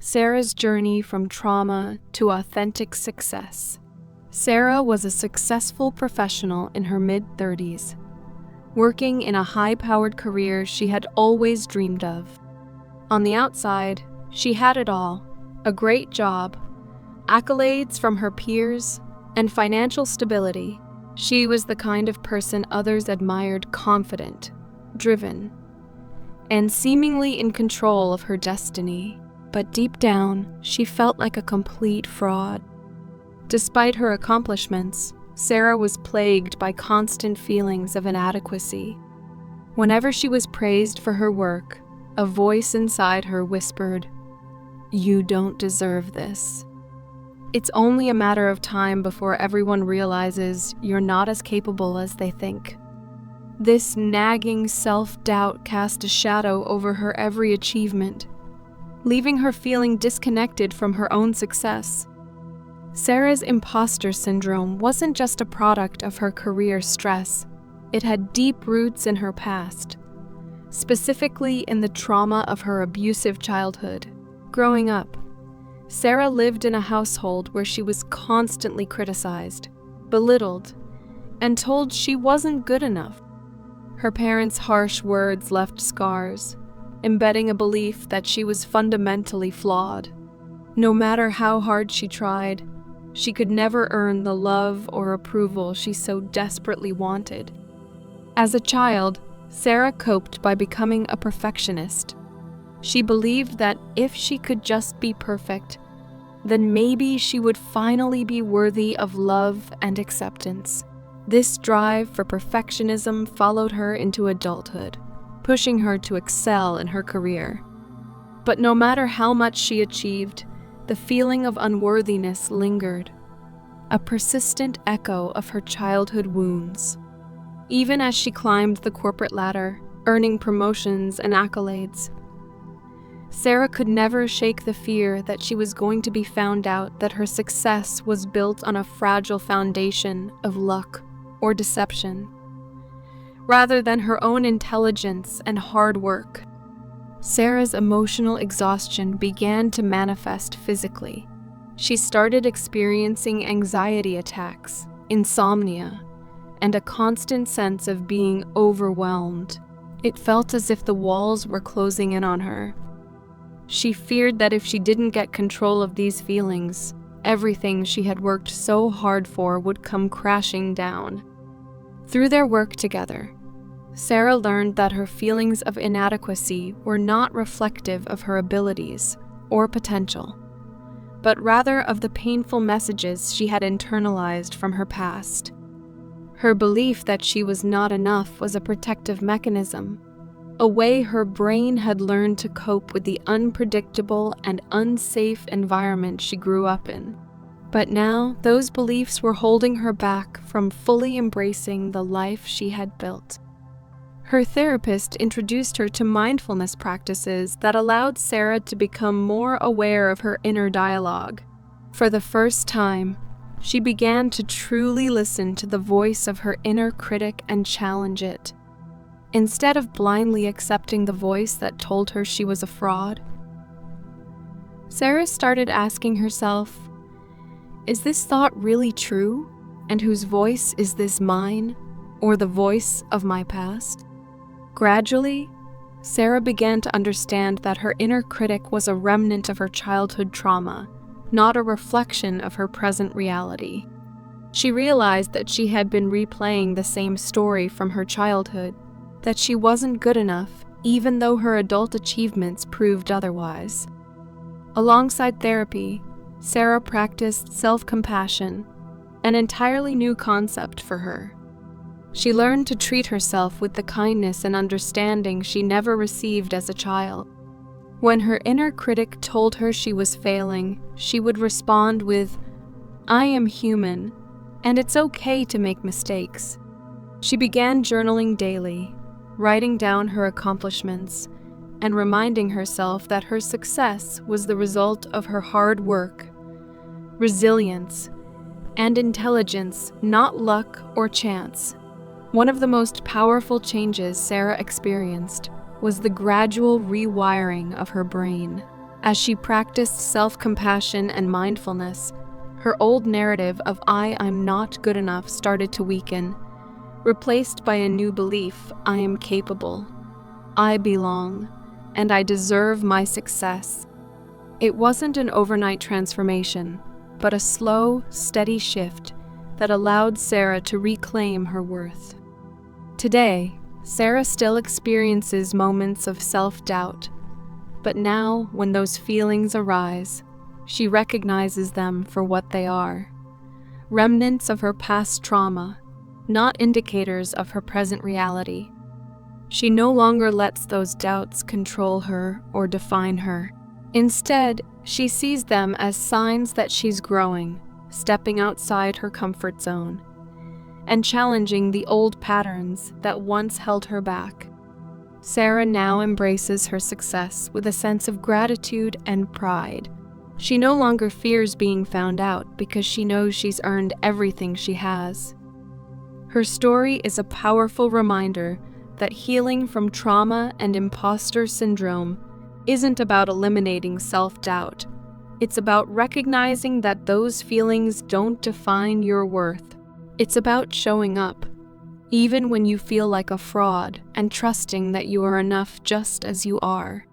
Sarah's journey from trauma to authentic success. Sarah was a successful professional in her mid-30s, working in a high-powered career she had always dreamed of. On the outside, she had it all: a great job, accolades from her peers, and financial stability. She was the kind of person others admired: confident, driven, and seemingly in control of her destiny. But deep down, she felt like a complete fraud. Despite her accomplishments, Sarah was plagued by constant feelings of inadequacy. Whenever she was praised for her work, a voice inside her whispered, "You don't deserve this." It's only a matter of time before everyone realizes you're not as capable as they think. This nagging self-doubt cast a shadow over her every achievement, leaving her feeling disconnected from her own success. Sarah's imposter syndrome wasn't just a product of her career stress. It had deep roots in her past, specifically in the trauma of her abusive childhood. Growing up, Sarah lived in a household where she was constantly criticized, belittled, and told she wasn't good enough. Her parents' harsh words left scars, embedding a belief that she was fundamentally flawed. No matter how hard she tried, she could never earn the love or approval she so desperately wanted. As a child, Sarah coped by becoming a perfectionist. She believed that if she could just be perfect, then maybe she would finally be worthy of love and acceptance. This drive for perfectionism followed her into adulthood, pushing her to excel in her career. But no matter how much she achieved, the feeling of unworthiness lingered, a persistent echo of her childhood wounds. Even as she climbed the corporate ladder, earning promotions and accolades, Sarah could never shake the fear that she was going to be found out that her success was built on a fragile foundation of luck or deception, rather than her own intelligence and hard work. Sarah's emotional exhaustion began to manifest physically. She started experiencing anxiety attacks, insomnia, and a constant sense of being overwhelmed. It felt as if the walls were closing in on her. She feared that if she didn't get control of these feelings, everything she had worked so hard for would come crashing down. Through their work together, Sarah learned that her feelings of inadequacy were not reflective of her abilities or potential, but rather of the painful messages she had internalized from her past. Her belief that she was not enough was a protective mechanism, a way her brain had learned to cope with the unpredictable and unsafe environment she grew up in. But now, those beliefs were holding her back from fully embracing the life she had built. Her therapist introduced her to mindfulness practices that allowed Sarah to become more aware of her inner dialogue. For the first time, she began to truly listen to the voice of her inner critic and challenge it. Instead of blindly accepting the voice that told her she was a fraud, Sarah started asking herself, is this thought really true? And whose voice is this, mine, or the voice of my past? Gradually, Sarah began to understand that her inner critic was a remnant of her childhood trauma, not a reflection of her present reality. She realized that she had been replaying the same story from her childhood, that she wasn't good enough, even though her adult achievements proved otherwise. Alongside therapy, Sarah practiced self-compassion, an entirely new concept for her. She learned to treat herself with the kindness and understanding she never received as a child. When her inner critic told her she was failing, she would respond with, "I am human, and it's okay to make mistakes." She began journaling daily, writing down her accomplishments, and reminding herself that her success was the result of her hard work, resilience, and intelligence, not luck or chance. One of the most powerful changes Sarah experienced was the gradual rewiring of her brain. As she practiced self-compassion and mindfulness, her old narrative of I'm not good enough started to weaken, replaced by a new belief: I am capable, I belong, and I deserve my success. It wasn't an overnight transformation, but a slow, steady shift that allowed Sarah to reclaim her worth. Today, Sarah still experiences moments of self-doubt, but now, when those feelings arise, she recognizes them for what they are: remnants of her past trauma, not indicators of her present reality. She no longer lets those doubts control her or define her. Instead, she sees them as signs that she's growing, stepping outside her comfort zone, and challenging the old patterns that once held her back. Sarah now embraces her success with a sense of gratitude and pride. She no longer fears being found out because she knows she's earned everything she has. Her story is a powerful reminder that healing from trauma and imposter syndrome isn't about eliminating self-doubt. It's about recognizing that those feelings don't define your worth. It's about showing up, even when you feel like a fraud, and trusting that you are enough just as you are.